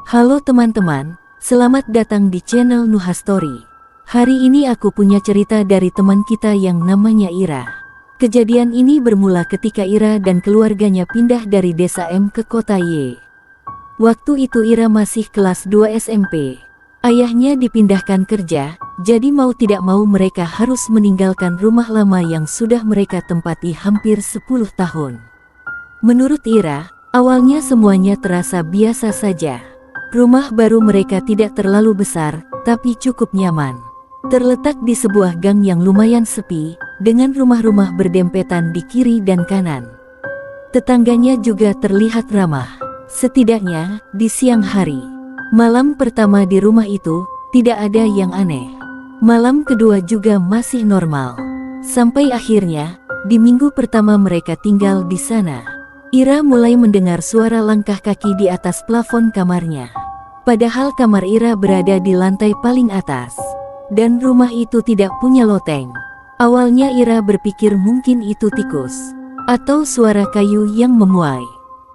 Halo teman-teman, selamat datang di channel Nuha Story. Hari ini aku punya cerita dari teman kita yang namanya Ira. Kejadian ini bermula ketika Ira dan keluarganya pindah dari desa M ke kota Y. Waktu itu Ira masih kelas 2 SMP. Ayahnya dipindahkan kerja, jadi mau tidak mau mereka harus meninggalkan rumah lama yang sudah mereka tempati hampir 10 tahun. Menurut Ira, awalnya semuanya terasa biasa saja. Rumah baru mereka tidak terlalu besar, tapi cukup nyaman. Terletak di sebuah gang yang lumayan sepi, dengan rumah-rumah berdempetan di kiri dan kanan. Tetangganya juga terlihat ramah. Setidaknya, di siang hari. Malam pertama di rumah itu, tidak ada yang aneh. Malam kedua juga masih normal. Sampai akhirnya, di minggu pertama mereka tinggal di sana. Ira mulai mendengar suara langkah kaki di atas plafon kamarnya. Padahal kamar Ira berada di lantai paling atas. Dan rumah itu tidak punya loteng. Awalnya Ira berpikir mungkin itu tikus. Atau suara kayu yang memuai.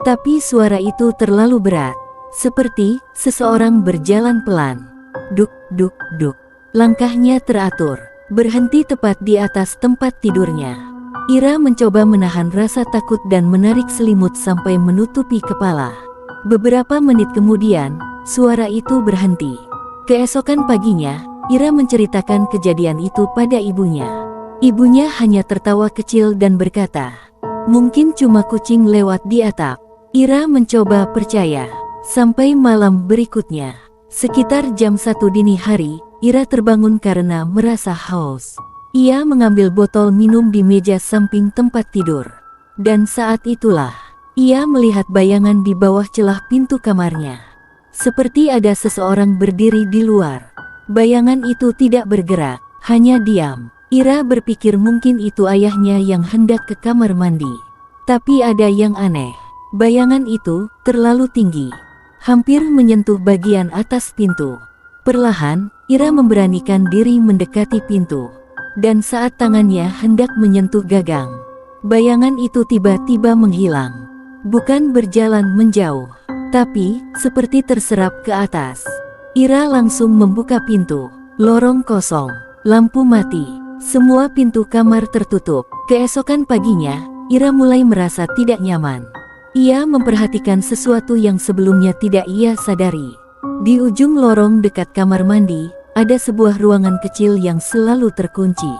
Tapi suara itu terlalu berat. Seperti seseorang berjalan pelan. Duk, duk, duk. Langkahnya teratur. Berhenti tepat di atas tempat tidurnya. Ira mencoba menahan rasa takut dan menarik selimut sampai menutupi kepala. Beberapa menit kemudian, suara itu berhenti. Keesokan paginya, Ira menceritakan kejadian itu pada ibunya. Ibunya hanya tertawa kecil dan berkata, "Mungkin cuma kucing lewat di atap." Ira mencoba percaya. Sampai malam berikutnya, sekitar jam 1 dini hari, Ira terbangun karena merasa haus. Ia mengambil botol minum di meja samping tempat tidur. Dan saat itulah, ia melihat bayangan di bawah celah pintu kamarnya. Seperti ada seseorang berdiri di luar. Bayangan itu tidak bergerak, hanya diam. Ira berpikir mungkin itu ayahnya yang hendak ke kamar mandi. Tapi ada yang aneh. Bayangan itu terlalu tinggi. Hampir menyentuh bagian atas pintu. Perlahan, Ira memberanikan diri mendekati pintu. Dan saat tangannya hendak menyentuh gagang, bayangan itu tiba-tiba menghilang. Bukan berjalan menjauh, tapi seperti terserap ke atas. Ira langsung membuka pintu. Lorong kosong, lampu mati, semua pintu kamar tertutup. Keesokan paginya, Ira mulai merasa tidak nyaman. Ia memperhatikan sesuatu yang sebelumnya tidak ia sadari. Di ujung lorong dekat kamar mandi, ada sebuah ruangan kecil yang selalu terkunci.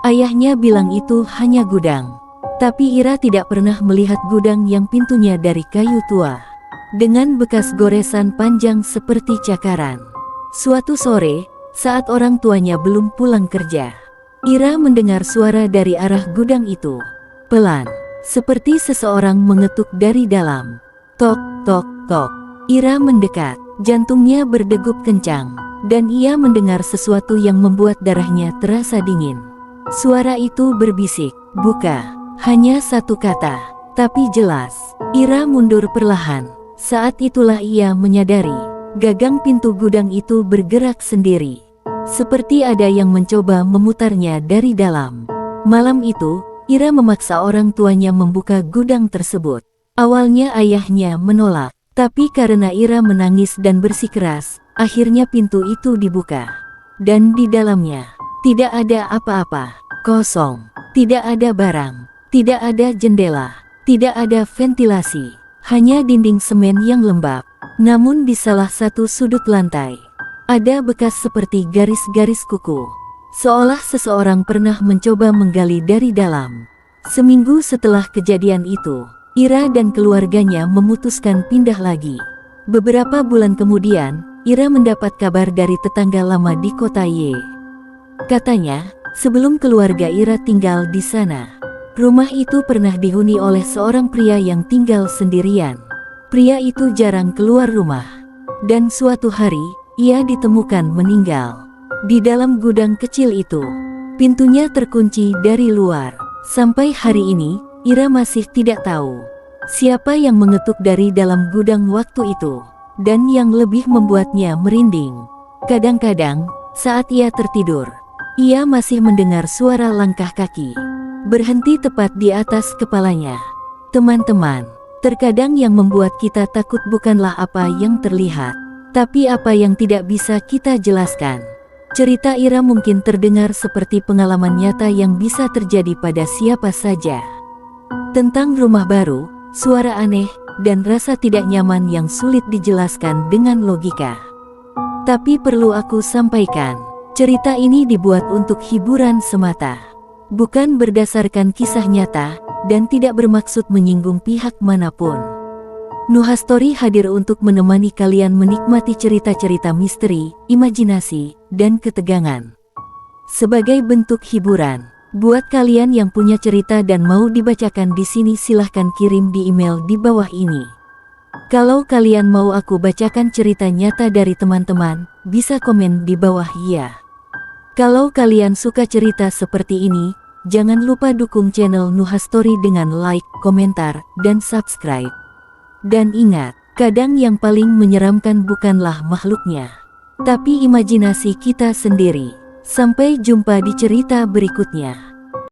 Ayahnya bilang itu hanya gudang. Tapi Ira tidak pernah melihat gudang yang pintunya dari kayu tua. Dengan bekas goresan panjang seperti cakaran. Suatu sore, saat orang tuanya belum pulang kerja, Ira mendengar suara dari arah gudang itu. Pelan, seperti seseorang mengetuk dari dalam. Tok, tok, tok. Ira mendekat, jantungnya berdegup kencang. Dan ia mendengar sesuatu yang membuat darahnya terasa dingin. Suara itu berbisik, "Buka." Hanya satu kata, tapi jelas. Ira mundur perlahan. Saat itulah ia menyadari, gagang pintu gudang itu bergerak sendiri. Seperti ada yang mencoba memutarnya dari dalam. Malam itu, Ira memaksa orang tuanya membuka gudang tersebut. Awalnya ayahnya menolak, tapi karena Ira menangis dan bersikeras, akhirnya pintu itu dibuka. Dan di dalamnya, tidak ada apa-apa. Kosong. Tidak ada barang. Tidak ada jendela. Tidak ada ventilasi. Hanya dinding semen yang lembab. Namun di salah satu sudut lantai, ada bekas seperti garis-garis kuku. Seolah seseorang pernah mencoba menggali dari dalam. Seminggu setelah kejadian itu, Ira dan keluarganya memutuskan pindah lagi. Beberapa bulan kemudian, Ira mendapat kabar dari tetangga lama di kota Y. Katanya, sebelum keluarga Ira tinggal di sana, rumah itu pernah dihuni oleh seorang pria yang tinggal sendirian. Pria itu jarang keluar rumah. Dan suatu hari, ia ditemukan meninggal. Di dalam gudang kecil itu, pintunya terkunci dari luar. Sampai hari ini, Ira masih tidak tahu siapa yang mengetuk dari dalam gudang waktu itu. Dan yang lebih membuatnya merinding, kadang-kadang, saat ia tertidur, ia masih mendengar suara langkah kaki berhenti tepat di atas kepalanya. Teman-teman, Terkadang yang membuat kita takut bukanlah apa yang terlihat, tapi apa yang tidak bisa kita jelaskan. Cerita Ira mungkin terdengar seperti pengalaman nyata yang bisa terjadi pada siapa saja. Tentang rumah baru, suara aneh, dan rasa tidak nyaman yang sulit dijelaskan dengan logika. Tapi perlu aku sampaikan, cerita ini dibuat untuk hiburan semata. Bukan berdasarkan kisah nyata, dan tidak bermaksud menyinggung pihak manapun. Nuhastory hadir untuk menemani kalian menikmati cerita-cerita misteri, imajinasi, dan ketegangan. Sebagai bentuk hiburan, buat kalian yang punya cerita dan mau dibacakan di sini silahkan kirim di email di bawah ini. Kalau kalian mau aku bacakan cerita nyata dari teman-teman, bisa komen di bawah ya. Kalau kalian suka cerita seperti ini, jangan lupa dukung channel Nuhastory dengan like, komentar, dan subscribe. Dan ingat, kadang yang paling menyeramkan bukanlah makhluknya, tapi imajinasi kita sendiri. Sampai jumpa di cerita berikutnya.